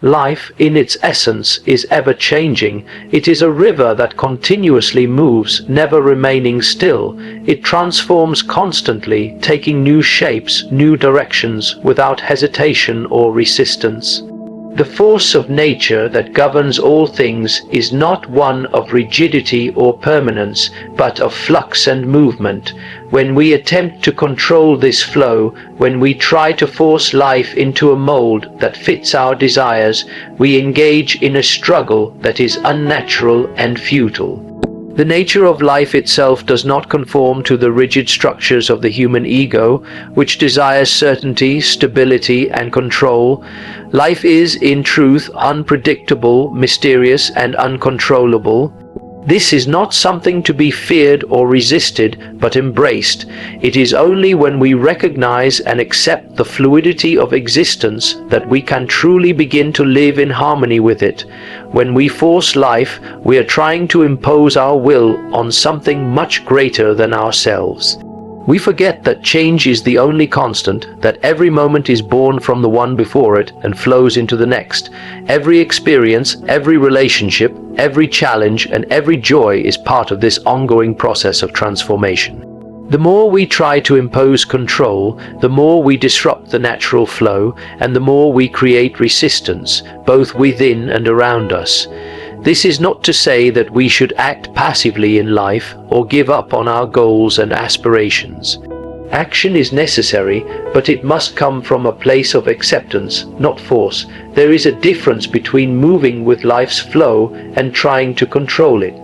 Life, in its essence, is ever-changing. It is a river that continuously moves, never remaining still. It transforms constantly, taking new shapes, new directions, without hesitation or resistance. The force of nature that governs all things is not one of rigidity or permanence, but of flux and movement. When we attempt to control this flow, when we try to force life into a mold that fits our desires, we engage in a struggle that is unnatural and futile. The nature of life itself does not conform to the rigid structures of the human ego, which desires certainty, stability, and control. Life is, in truth, unpredictable, mysterious, and uncontrollable. This is not something to be feared or resisted, but embraced. It is only when we recognize and accept the fluidity of existence that we can truly begin to live in harmony with it. When we force life, we are trying to impose our will on something much greater than ourselves. We forget that change is the only constant, that every moment is born from the one before it and flows into the next. Every experience, every relationship, every challenge, and every joy is part of this ongoing process of transformation. The more we try to impose control, the more we disrupt the natural flow, and the more we create resistance, both within and around us. This is not to say that we should act passively in life or give up on our goals and aspirations. Action is necessary, but it must come from a place of acceptance, not force. There is a difference between moving with life's flow and trying to control it.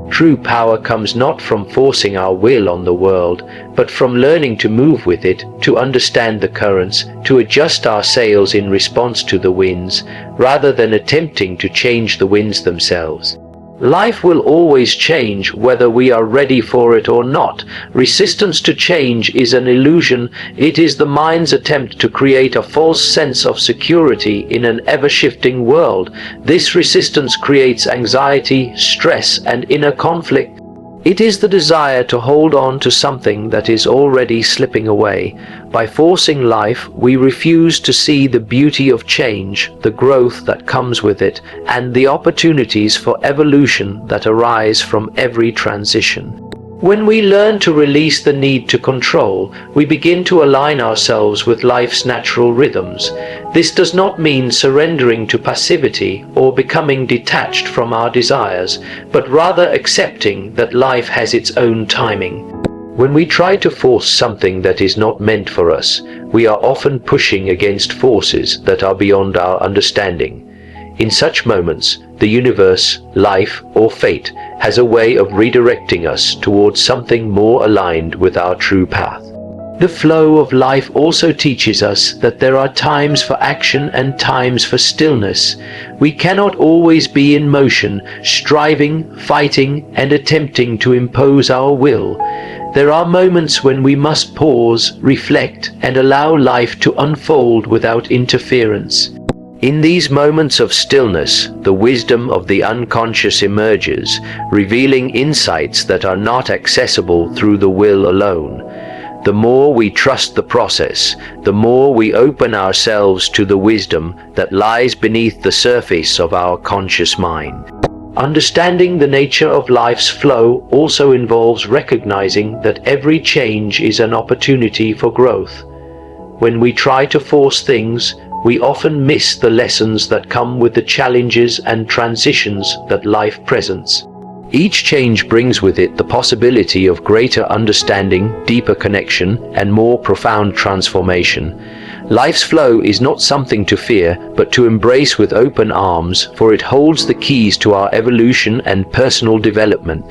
True power comes not from forcing our will on the world, but from learning to move with it, to understand the currents, to adjust our sails in response to the winds, rather than attempting to change the winds themselves. Life will always change whether we are ready for it or not. Resistance to change is an illusion. It is the mind's attempt to create a false sense of security in an ever-shifting world. This resistance creates anxiety, stress, and inner conflict. It is the desire to hold on to something that is already slipping away. By forcing life, we refuse to see the beauty of change, the growth that comes with it, and the opportunities for evolution that arise from every transition. When we learn to release the need to control, we begin to align ourselves with life's natural rhythms. This does not mean surrendering to passivity or becoming detached from our desires, but rather accepting that life has its own timing. When we try to force something that is not meant for us, we are often pushing against forces that are beyond our understanding. In such moments, the universe, life, or fate has a way of redirecting us towards something more aligned with our true path. The flow of life also teaches us that there are times for action and times for stillness. We cannot always be in motion, striving, fighting, and attempting to impose our will. There are moments when we must pause, reflect, and allow life to unfold without interference. In these moments of stillness, the wisdom of the unconscious emerges, revealing insights that are not accessible through the will alone. The more we trust the process, the more we open ourselves to the wisdom that lies beneath the surface of our conscious mind. Understanding the nature of life's flow also involves recognizing that every change is an opportunity for growth. When we try to force things, we often miss the lessons that come with the challenges and transitions that life presents. Each change brings with it the possibility of greater understanding, deeper connection, and more profound transformation. Life's flow is not something to fear, but to embrace with open arms, for it holds the keys to our evolution and personal development.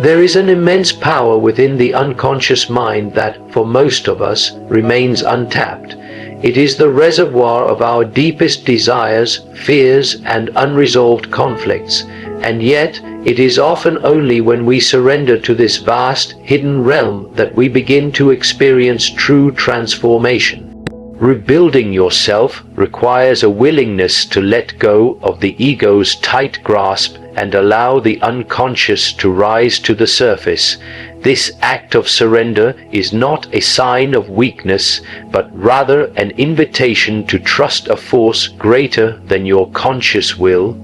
There is an immense power within the unconscious mind that, for most of us, remains untapped. It is the reservoir of our deepest desires, fears, and unresolved conflicts, and yet it is often only when we surrender to this vast, hidden realm that we begin to experience true transformation. Rebuilding yourself requires a willingness to let go of the ego's tight grasp and allow the unconscious to rise to the surface. This act of surrender is not a sign of weakness, but rather an invitation to trust a force greater than your conscious will.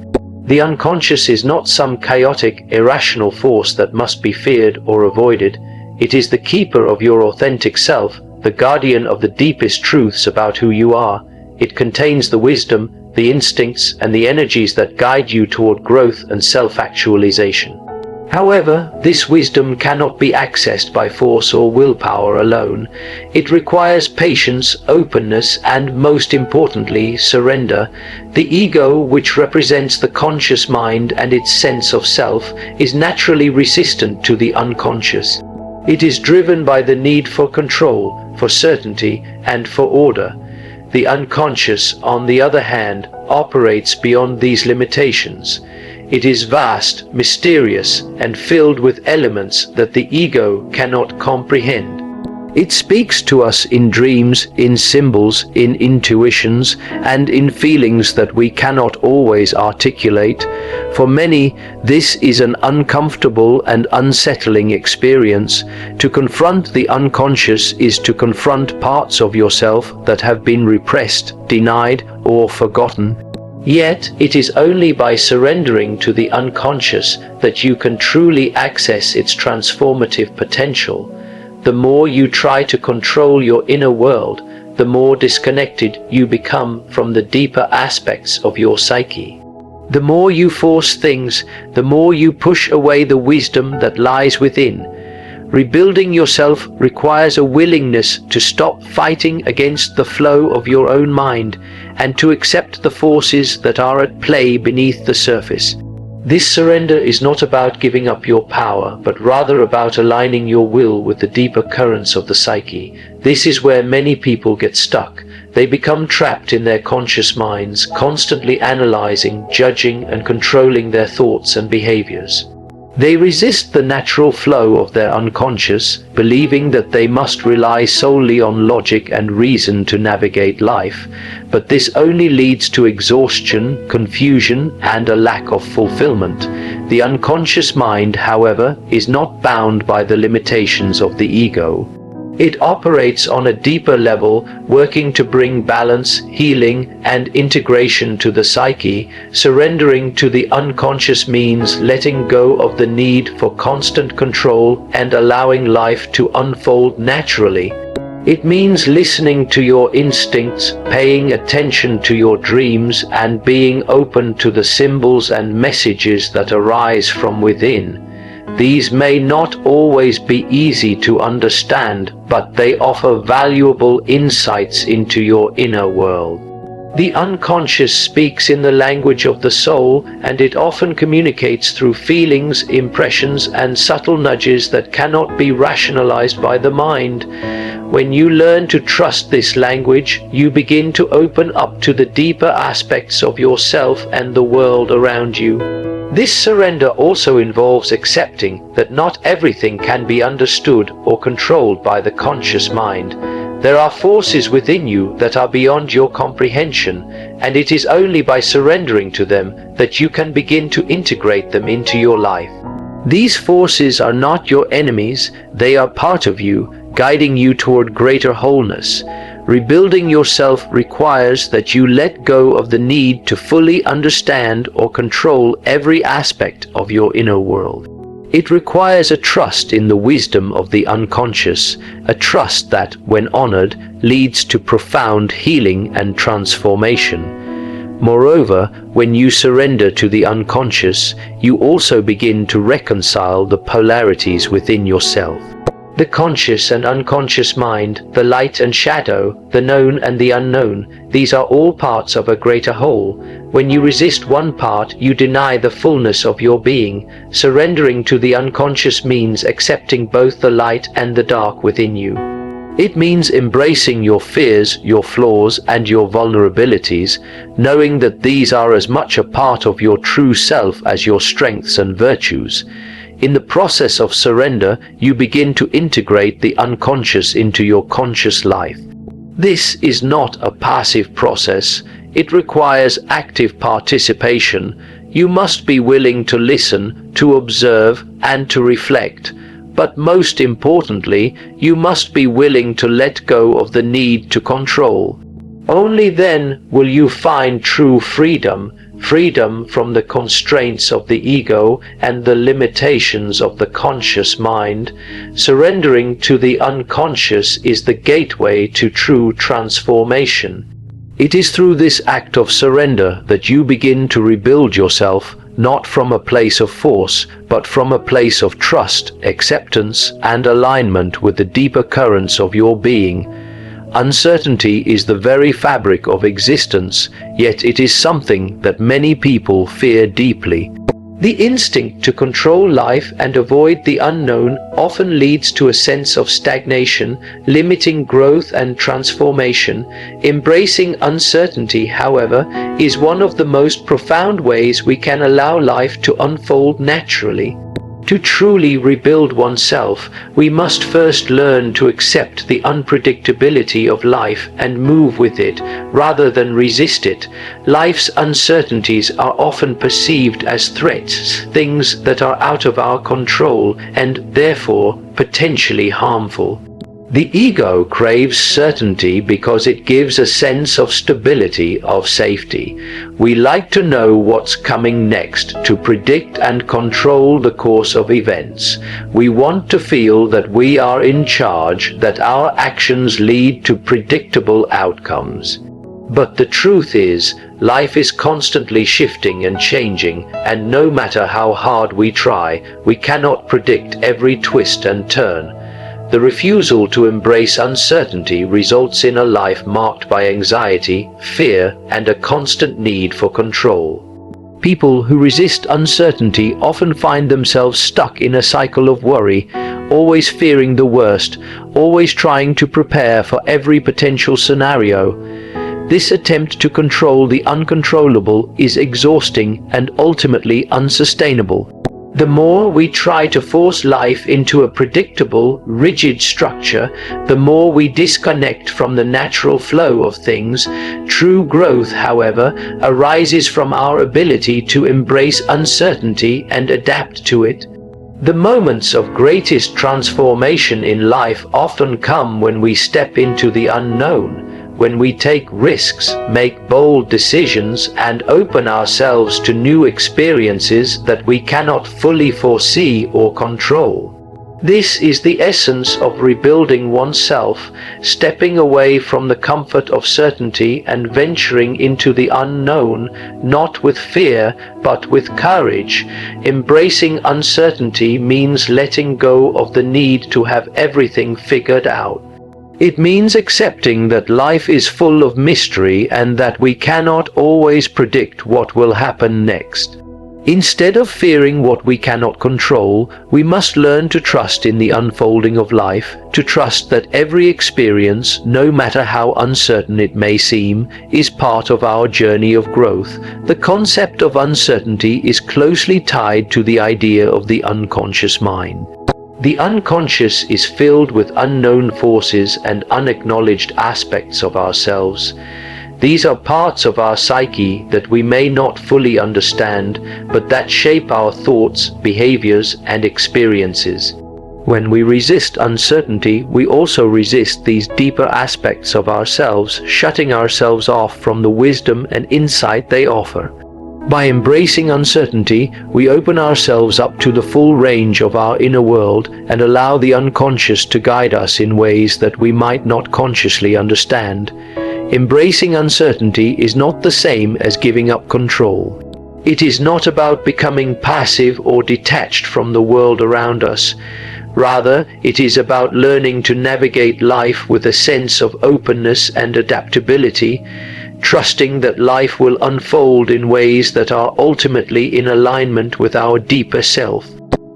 The unconscious is not some chaotic, irrational force that must be feared or avoided. It is the keeper of your authentic self, the guardian of the deepest truths about who you are. It contains the wisdom, the instincts, and the energies that guide you toward growth and self-actualization. However, this wisdom cannot be accessed by force or willpower alone. It requires patience, openness, and most importantly, surrender. The ego, which represents the conscious mind and its sense of self, is naturally resistant to the unconscious. It is driven by the need for control, for certainty, and for order. The unconscious, on the other hand, operates beyond these limitations. It is vast, mysterious, and filled with elements that the ego cannot comprehend. It speaks to us in dreams, in symbols, in intuitions, and in feelings that we cannot always articulate. For many, this is an uncomfortable and unsettling experience. To confront the unconscious is to confront parts of yourself that have been repressed, denied, or forgotten. Yet, it is only by surrendering to the unconscious that you can truly access its transformative potential. The more you try to control your inner world, the more disconnected you become from the deeper aspects of your psyche. The more you force things, the more you push away the wisdom that lies within. Rebuilding yourself requires a willingness to stop fighting against the flow of your own mind and to accept the forces that are at play beneath the surface. This surrender is not about giving up your power, but rather about aligning your will with the deeper currents of the psyche. This is where many people get stuck. They become trapped in their conscious minds, constantly analyzing, judging, and controlling their thoughts and behaviors. They resist the natural flow of their unconscious, believing that they must rely solely on logic and reason to navigate life, but this only leads to exhaustion, confusion, and a lack of fulfillment. The unconscious mind, however, is not bound by the limitations of the ego. It operates on a deeper level, working to bring balance, healing, and integration to the psyche. Surrendering to the unconscious means letting go of the need for constant control and allowing life to unfold naturally. It means listening to your instincts, paying attention to your dreams, and being open to the symbols and messages that arise from within. These may not always be easy to understand, but they offer valuable insights into your inner world. The unconscious speaks in the language of the soul, and it often communicates through feelings, impressions, and subtle nudges that cannot be rationalized by the mind. When you learn to trust this language, you begin to open up to the deeper aspects of yourself and the world around you. This surrender also involves accepting that not everything can be understood or controlled by the conscious mind. There are forces within you that are beyond your comprehension, and it is only by surrendering to them that you can begin to integrate them into your life. These forces are not your enemies, they are part of you, guiding you toward greater wholeness. Rebuilding yourself requires that you let go of the need to fully understand or control every aspect of your inner world. It requires a trust in the wisdom of the unconscious, a trust that, when honored, leads to profound healing and transformation. Moreover, when you surrender to the unconscious, you also begin to reconcile the polarities within yourself. The conscious and unconscious mind, the light and shadow, the known and the unknown, these are all parts of a greater whole. When you resist one part, you deny the fullness of your being. Surrendering to the unconscious means accepting both the light and the dark within you. It means embracing your fears, your flaws, and your vulnerabilities, knowing that these are as much a part of your true self as your strengths and virtues. In the process of surrender, you begin to integrate the unconscious into your conscious life. This is not a passive process. It requires active participation. You must be willing to listen, to observe, and to reflect. But most importantly, you must be willing to let go of the need to control. Only then will you find true freedom, freedom from the constraints of the ego and the limitations of the conscious mind. Surrendering to the unconscious is the gateway to true transformation. It is through this act of surrender that you begin to rebuild yourself, not from a place of force, but from a place of trust, acceptance, and alignment with the deeper currents of your being. Uncertainty is the very fabric of existence, yet it is something that many people fear deeply. The instinct to control life and avoid the unknown often leads to a sense of stagnation, limiting growth and transformation. Embracing uncertainty, however, is one of the most profound ways we can allow life to unfold naturally. To truly rebuild oneself, we must first learn to accept the unpredictability of life and move with it, rather than resist it. Life's uncertainties are often perceived as threats, things that are out of our control and, therefore, potentially harmful. The ego craves certainty because it gives a sense of stability, of safety. We like to know what's coming next, to predict and control the course of events. We want to feel that we are in charge, that our actions lead to predictable outcomes. But the truth is, life is constantly shifting and changing, and no matter how hard we try, we cannot predict every twist and turn. The refusal to embrace uncertainty results in a life marked by anxiety, fear, and a constant need for control. People who resist uncertainty often find themselves stuck in a cycle of worry, always fearing the worst, always trying to prepare for every potential scenario. This attempt to control the uncontrollable is exhausting and ultimately unsustainable. The more we try to force life into a predictable, rigid structure, the more we disconnect from the natural flow of things. True growth, however, arises from our ability to embrace uncertainty and adapt to it. The moments of greatest transformation in life often come when we step into the unknown, when we take risks, make bold decisions, and open ourselves to new experiences that we cannot fully foresee or control. This is the essence of rebuilding oneself, stepping away from the comfort of certainty and venturing into the unknown, not with fear, but with courage. Embracing uncertainty means letting go of the need to have everything figured out. It means accepting that life is full of mystery and that we cannot always predict what will happen next. Instead of fearing what we cannot control, we must learn to trust in the unfolding of life, to trust that every experience, no matter how uncertain it may seem, is part of our journey of growth. The concept of uncertainty is closely tied to the idea of the unconscious mind. The unconscious is filled with unknown forces and unacknowledged aspects of ourselves. These are parts of our psyche that we may not fully understand, but that shape our thoughts, behaviors, and experiences. When we resist uncertainty, we also resist these deeper aspects of ourselves, shutting ourselves off from the wisdom and insight they offer. By embracing uncertainty, we open ourselves up to the full range of our inner world and allow the unconscious to guide us in ways that we might not consciously understand. Embracing uncertainty is not the same as giving up control. It is not about becoming passive or detached from the world around us. Rather, it is about learning to navigate life with a sense of openness and adaptability, trusting that life will unfold in ways that are ultimately in alignment with our deeper self.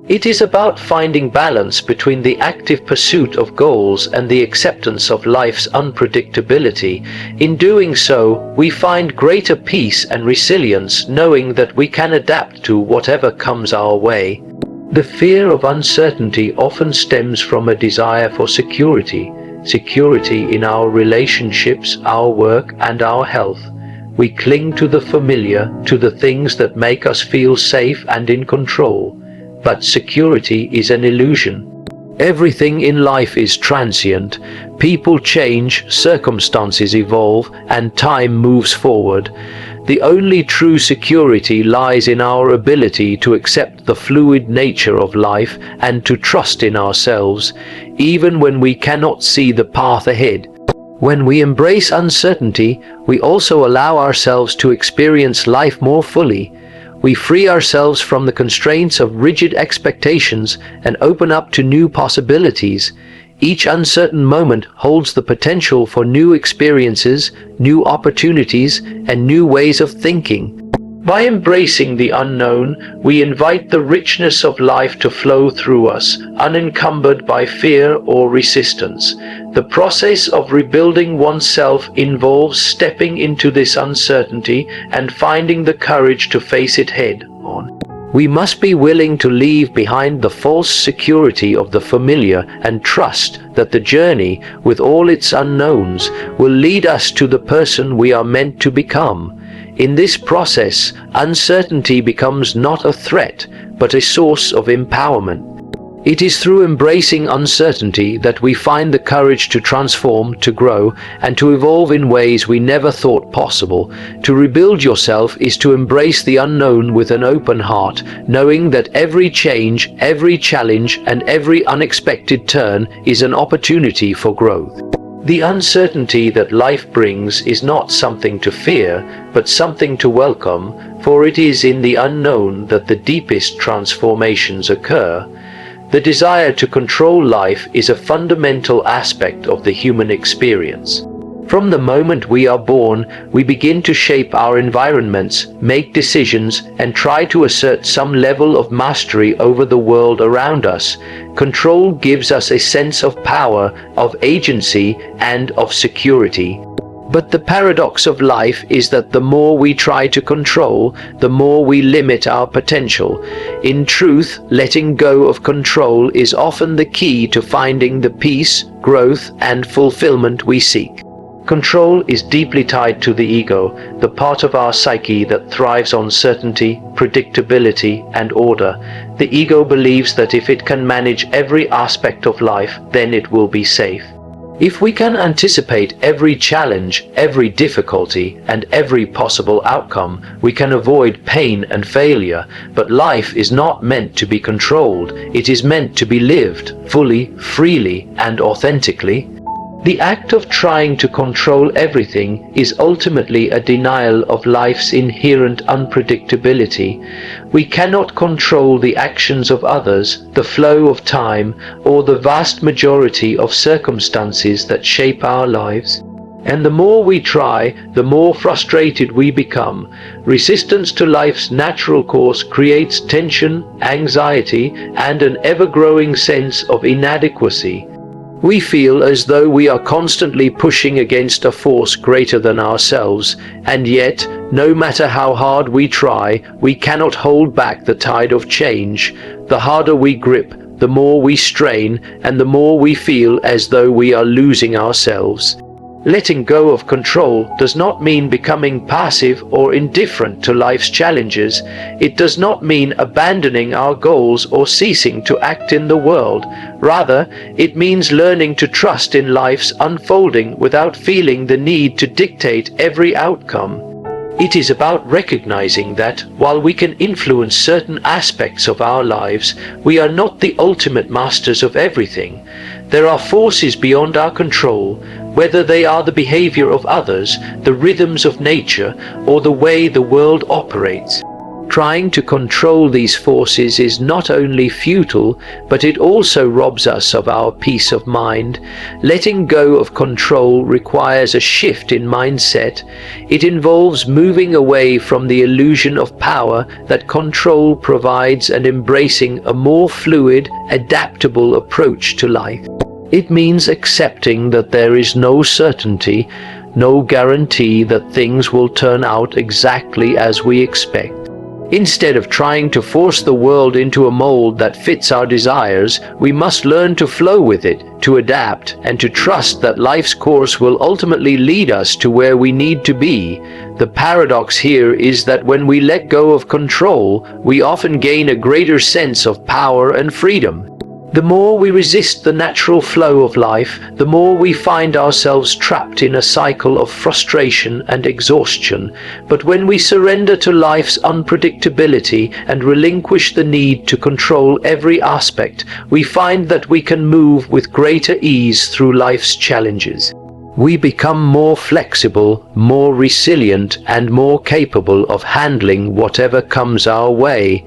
It is about finding balance between the active pursuit of goals and the acceptance of life's unpredictability. In doing so, we find greater peace and resilience, knowing that we can adapt to whatever comes our way. The fear of uncertainty often stems from a desire for security in our relationships, our work, and our health. We cling to the familiar, to the things that make us feel safe and in control. But security is an illusion. Everything in life is transient. People change, circumstances evolve, and time moves forward. The only true security lies in our ability to accept the fluid nature of life and to trust in ourselves, even when we cannot see the path ahead. When we embrace uncertainty, we also allow ourselves to experience life more fully. We free ourselves from the constraints of rigid expectations and open up to new possibilities. Each uncertain moment holds the potential for new experiences, new opportunities, and new ways of thinking. By embracing the unknown, we invite the richness of life to flow through us, unencumbered by fear or resistance. The process of rebuilding oneself involves stepping into this uncertainty and finding the courage to face it head on. We must be willing to leave behind the false security of the familiar and trust that the journey, with all its unknowns, will lead us to the person we are meant to become. In this process, uncertainty becomes not a threat, but a source of empowerment. It is through embracing uncertainty that we find the courage to transform, to grow, and to evolve in ways we never thought possible. To rebuild yourself is to embrace the unknown with an open heart, knowing that every change, every challenge, and every unexpected turn is an opportunity for growth. The uncertainty that life brings is not something to fear, but something to welcome, for it is in the unknown that the deepest transformations occur. The desire to control life is a fundamental aspect of the human experience. From the moment we are born, we begin to shape our environments, make decisions, and try to assert some level of mastery over the world around us. Control gives us a sense of power, of agency, and of security. But the paradox of life is that the more we try to control, the more we limit our potential. In truth, letting go of control is often the key to finding the peace, growth, and fulfillment we seek. Control is deeply tied to the ego, the part of our psyche that thrives on certainty, predictability, and order. The ego believes that if it can manage every aspect of life, then it will be safe. If we can anticipate every challenge, every difficulty, and every possible outcome, we can avoid pain and failure. But life is not meant to be controlled. It is meant to be lived fully, freely, and authentically. The act of trying to control everything is ultimately a denial of life's inherent unpredictability. We cannot control the actions of others, the flow of time, or the vast majority of circumstances that shape our lives. And the more we try, the more frustrated we become. Resistance to life's natural course creates tension, anxiety, and an ever-growing sense of inadequacy. We feel as though we are constantly pushing against a force greater than ourselves, and yet, no matter how hard we try, we cannot hold back the tide of change. The harder we grip, the more we strain, and the more we feel as though we are losing ourselves. Letting go of control does not mean becoming passive or indifferent to life's challenges. It does not mean abandoning our goals or ceasing to act in the world. Rather, it means learning to trust in life's unfolding without feeling the need to dictate every outcome. It is about recognizing that, while we can influence certain aspects of our lives, we are not the ultimate masters of everything. There are forces beyond our control, whether they are the behavior of others, the rhythms of nature, or the way the world operates. Trying to control these forces is not only futile, but it also robs us of our peace of mind. Letting go of control requires a shift in mindset. It involves moving away from the illusion of power that control provides and embracing a more fluid, adaptable approach to life. It means accepting that there is no certainty, no guarantee that things will turn out exactly as we expect. Instead of trying to force the world into a mold that fits our desires, we must learn to flow with it, to adapt, and to trust that life's course will ultimately lead us to where we need to be. The paradox here is that when we let go of control, we often gain a greater sense of power and freedom. The more we resist the natural flow of life, the more we find ourselves trapped in a cycle of frustration and exhaustion. But when we surrender to life's unpredictability and relinquish the need to control every aspect, we find that we can move with greater ease through life's challenges. We become more flexible, more resilient, and more capable of handling whatever comes our way.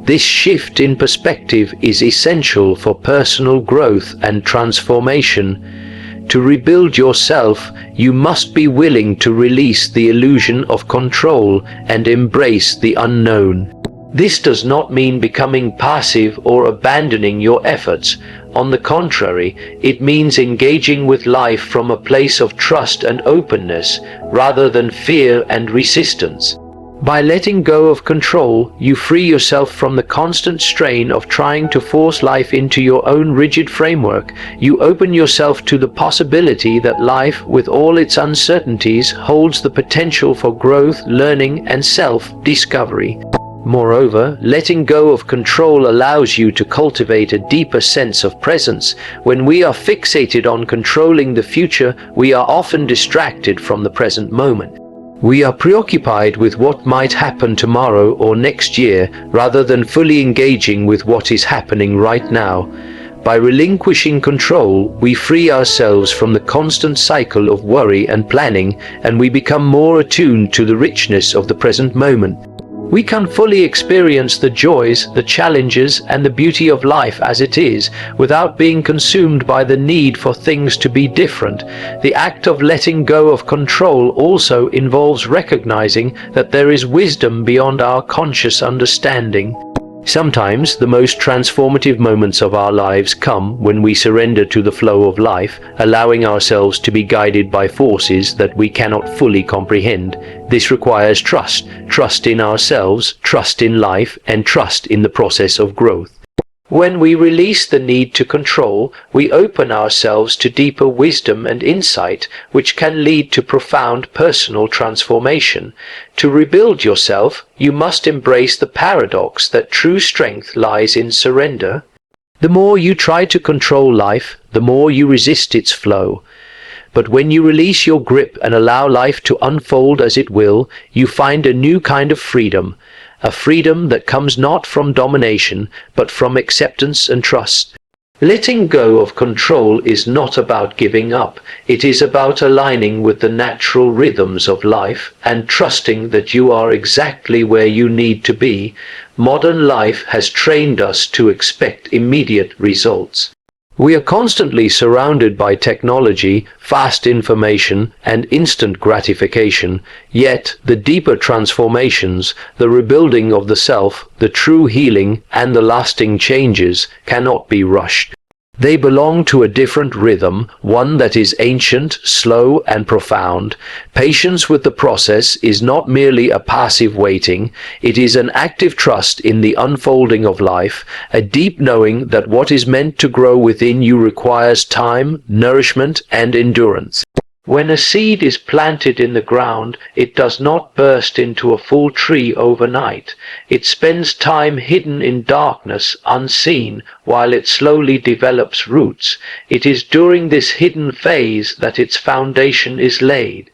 This shift in perspective is essential for personal growth and transformation. To rebuild yourself, you must be willing to release the illusion of control and embrace the unknown. This does not mean becoming passive or abandoning your efforts. On the contrary, it means engaging with life from a place of trust and openness, rather than fear and resistance. By letting go of control, you free yourself from the constant strain of trying to force life into your own rigid framework. You open yourself to the possibility that life, with all its uncertainties, holds the potential for growth, learning, and self-discovery. Moreover, letting go of control allows you to cultivate a deeper sense of presence. When we are fixated on controlling the future, we are often distracted from the present moment. We are preoccupied with what might happen tomorrow or next year, rather than fully engaging with what is happening right now. By relinquishing control, we free ourselves from the constant cycle of worry and planning, and we become more attuned to the richness of the present moment. We can fully experience the joys, the challenges, and the beauty of life as it is, without being consumed by the need for things to be different. The act of letting go of control also involves recognizing that there is wisdom beyond our conscious understanding. Sometimes the most transformative moments of our lives come when we surrender to the flow of life, allowing ourselves to be guided by forces that we cannot fully comprehend. This requires trust in ourselves, trust in life, and trust in the process of growth. When we release the need to control, we open ourselves to deeper wisdom and insight, which can lead to profound personal transformation. To rebuild yourself, you must embrace the paradox that true strength lies in surrender. The more you try to control life, the more you resist its flow. But when you release your grip and allow life to unfold as it will, you find a new kind of freedom. A freedom that comes not from domination, but from acceptance and trust. Letting go of control is not about giving up. It is about aligning with the natural rhythms of life and trusting that you are exactly where you need to be. Modern life has trained us to expect immediate results. We are constantly surrounded by technology, fast information, and instant gratification, yet the deeper transformations, the rebuilding of the self, the true healing, and the lasting changes cannot be rushed. They belong to a different rhythm, one that is ancient, slow, and profound. Patience with the process is not merely a passive waiting, it is an active trust in the unfolding of life, a deep knowing that what is meant to grow within you requires time, nourishment, and endurance. When a seed is planted in the ground, it does not burst into a full tree overnight. It spends time hidden in darkness, unseen, while it slowly develops roots. It is during this hidden phase that its foundation is laid.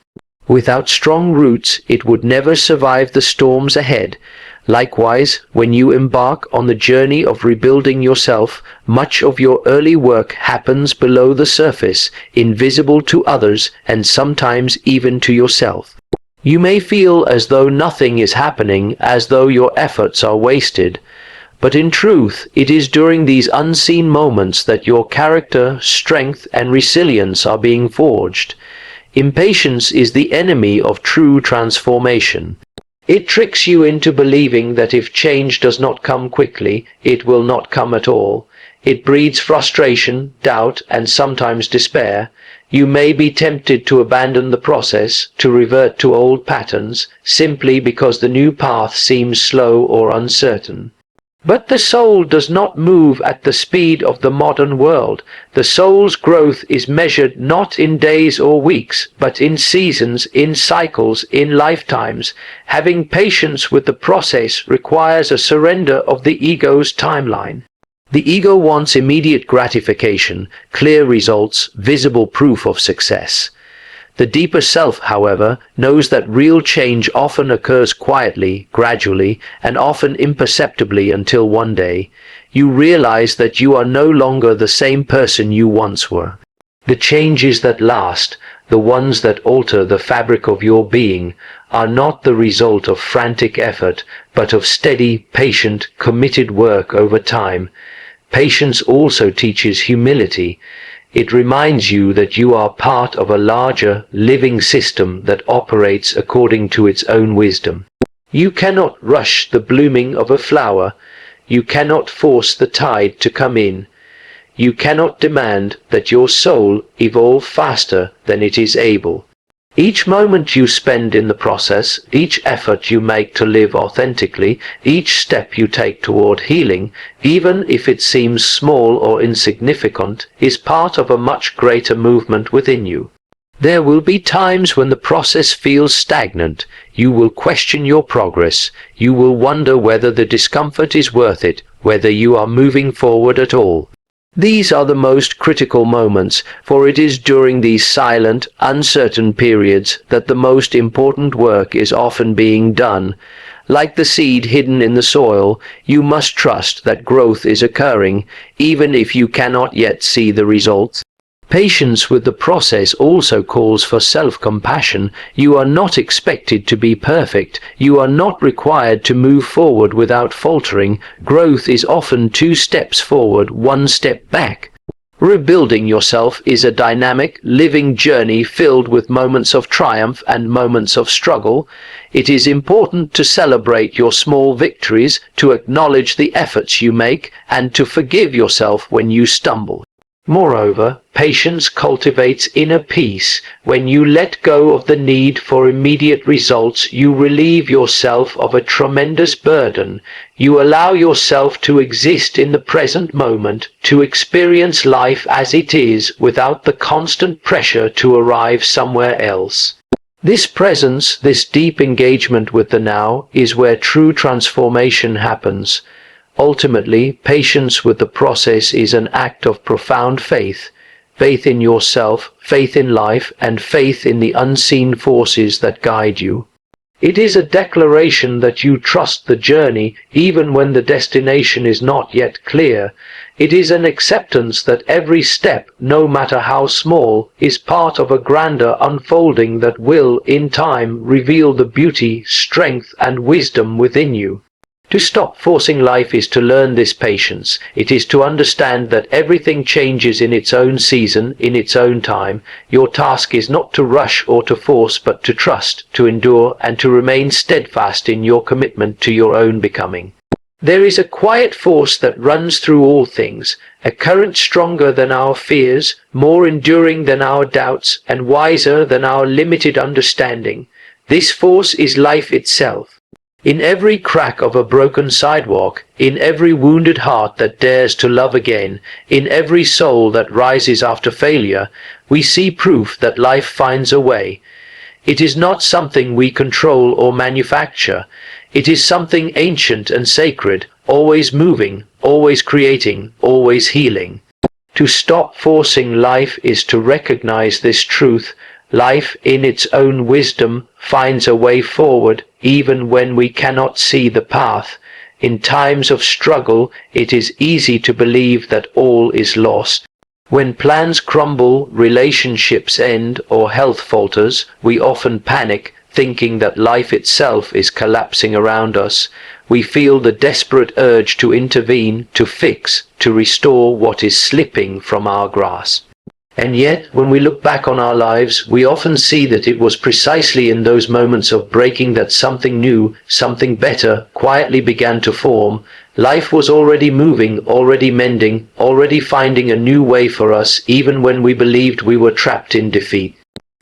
Without strong roots, it would never survive the storms ahead. Likewise, when you embark on the journey of rebuilding yourself, much of your early work happens below the surface, invisible to others and sometimes even to yourself. You may feel as though nothing is happening, as though your efforts are wasted. But in truth, it is during these unseen moments that your character, strength, and resilience are being forged. Impatience is the enemy of true transformation. It tricks you into believing that if change does not come quickly, it will not come at all. It breeds frustration, doubt, and sometimes despair. You may be tempted to abandon the process, to revert to old patterns, simply because the new path seems slow or uncertain. But the soul does not move at the speed of the modern world. The soul's growth is measured not in days or weeks, but in seasons, in cycles, in lifetimes. Having patience with the process requires a surrender of the ego's timeline. The ego wants immediate gratification, clear results, visible proof of success. The deeper self, however, knows that real change often occurs quietly, gradually, and often imperceptibly until one day you realize that you are no longer the same person you once were. The changes that last, the ones that alter the fabric of your being, are not the result of frantic effort, but of steady, patient, committed work over time. Patience also teaches humility. It reminds you that you are part of a larger, living system that operates according to its own wisdom. You cannot rush the blooming of a flower. You cannot force the tide to come in. You cannot demand that your soul evolve faster than it is able. Each moment you spend in the process, each effort you make to live authentically, each step you take toward healing, even if it seems small or insignificant, is part of a much greater movement within you. There will be times when the process feels stagnant. You will question your progress. You will wonder whether the discomfort is worth it, whether you are moving forward at all. These are the most critical moments, for it is during these silent, uncertain periods that the most important work is often being done. Like the seed hidden in the soil, you must trust that growth is occurring, even if you cannot yet see the results. Patience with the process also calls for self-compassion. You are not expected to be perfect. You are not required to move forward without faltering. Growth is often 2 steps forward, 1 step back. Rebuilding yourself is a dynamic, living journey filled with moments of triumph and moments of struggle. It is important to celebrate your small victories, to acknowledge the efforts you make, and to forgive yourself when you stumble. Moreover, patience cultivates inner peace. When you let go of the need for immediate results, you relieve yourself of a tremendous burden. You allow yourself to exist in the present moment, to experience life as it is without the constant pressure to arrive somewhere else. This presence, this deep engagement with the now, is where true transformation happens. Ultimately, patience with the process is an act of profound faith. Faith in yourself, faith in life, and faith in the unseen forces that guide you. It is a declaration that you trust the journey even when the destination is not yet clear. It is an acceptance that every step, no matter how small, is part of a grander unfolding that will, in time, reveal the beauty, strength, and wisdom within you. To stop forcing life is to learn this patience. It is to understand that everything changes in its own season, in its own time. Your task is not to rush or to force, but to trust, to endure, and to remain steadfast in your commitment to your own becoming. There is a quiet force that runs through all things, a current stronger than our fears, more enduring than our doubts, and wiser than our limited understanding. This force is life itself. In every crack of a broken sidewalk, in every wounded heart that dares to love again, in every soul that rises after failure, we see proof that life finds a way. It is not something we control or manufacture. It is something ancient and sacred, always moving, always creating, always healing. To stop forcing life is to recognize this truth. Life, in its own wisdom, finds a way forward, even when we cannot see the path. In times of struggle, it is easy to believe that all is lost. When plans crumble, relationships end, or health falters, we often panic, thinking that life itself is collapsing around us. We feel the desperate urge to intervene, to fix, to restore what is slipping from our grasp. And yet, when we look back on our lives, we often see that it was precisely in those moments of breaking that something new, something better, quietly began to form. Life was already moving, already mending, already finding a new way for us, even when we believed we were trapped in defeat.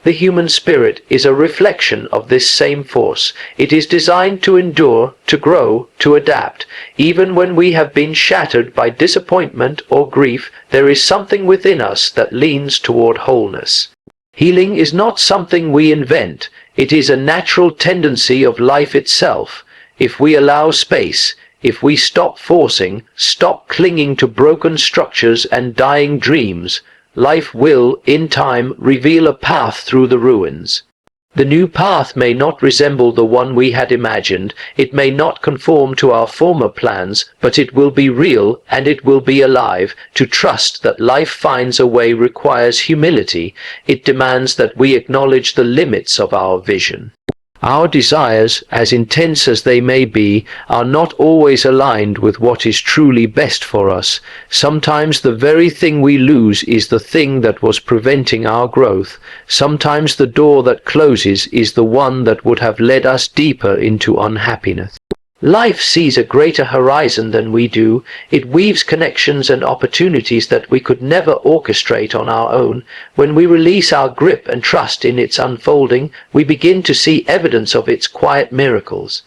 The human spirit is a reflection of this same force. It is designed to endure, to grow, to adapt. Even when we have been shattered by disappointment or grief, there is something within us that leans toward wholeness. Healing is not something we invent. It is a natural tendency of life itself. If we allow space, if we stop forcing, stop clinging to broken structures and dying dreams, life will, in time, reveal a path through the ruins. The new path may not resemble the one we had imagined, it may not conform to our former plans, but it will be real and it will be alive. To trust that life finds a way requires humility. It demands that we acknowledge the limits of our vision. Our desires, as intense as they may be, are not always aligned with what is truly best for us. Sometimes the very thing we lose is the thing that was preventing our growth. Sometimes the door that closes is the one that would have led us deeper into unhappiness. Life sees a greater horizon than we do. It weaves connections and opportunities that we could never orchestrate on our own. When we release our grip and trust in its unfolding, we begin to see evidence of its quiet miracles.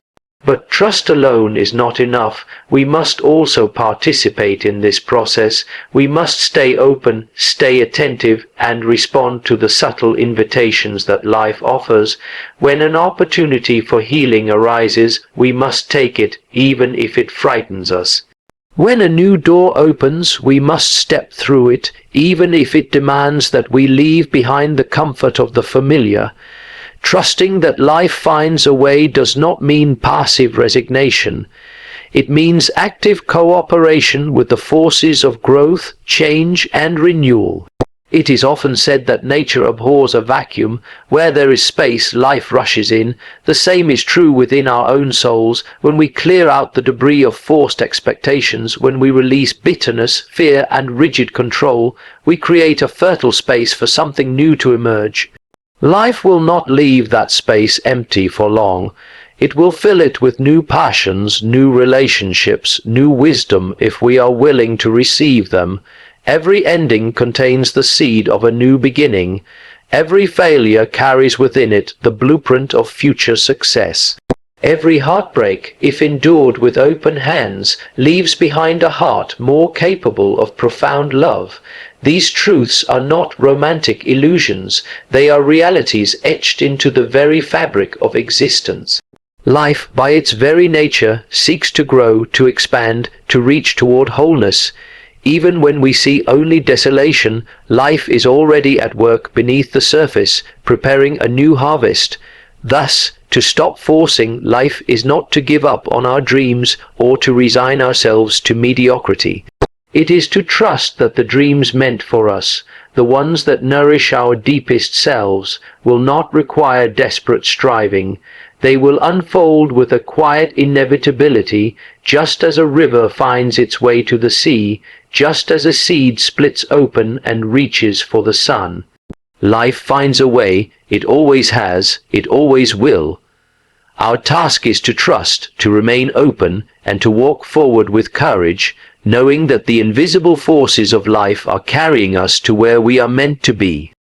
But trust alone is not enough. We must also participate in this process. We must stay open, stay attentive, and respond to the subtle invitations that life offers. When an opportunity for healing arises, we must take it, even if it frightens us. When a new door opens, we must step through it, even if it demands that we leave behind the comfort of the familiar. Trusting that life finds a way does not mean passive resignation. It means active cooperation with the forces of growth, change, and renewal. It is often said that nature abhors a vacuum. Where there is space, life rushes in. The same is true within our own souls. When we clear out the debris of forced expectations, when we release bitterness, fear, and rigid control, we create a fertile space for something new to emerge. Life will not leave that space empty for long. It will fill it with new passions, new relationships, new wisdom if we are willing to receive them. Every ending contains the seed of a new beginning. Every failure carries within it the blueprint of future success. Every heartbreak, if endured with open hands, leaves behind a heart more capable of profound love. These truths are not romantic illusions, they are realities etched into the very fabric of existence. Life, by its very nature, seeks to grow, to expand, to reach toward wholeness. Even when we see only desolation, life is already at work beneath the surface, preparing a new harvest. Thus, to stop forcing life is not to give up on our dreams or to resign ourselves to mediocrity. It is to trust that the dreams meant for us, the ones that nourish our deepest selves, will not require desperate striving. They will unfold with a quiet inevitability, just as a river finds its way to the sea, just as a seed splits open and reaches for the sun. Life finds a way, it always has, it always will. Our task is to trust, to remain open, and to walk forward with courage, knowing that the invisible forces of life are carrying us to where we are meant to be.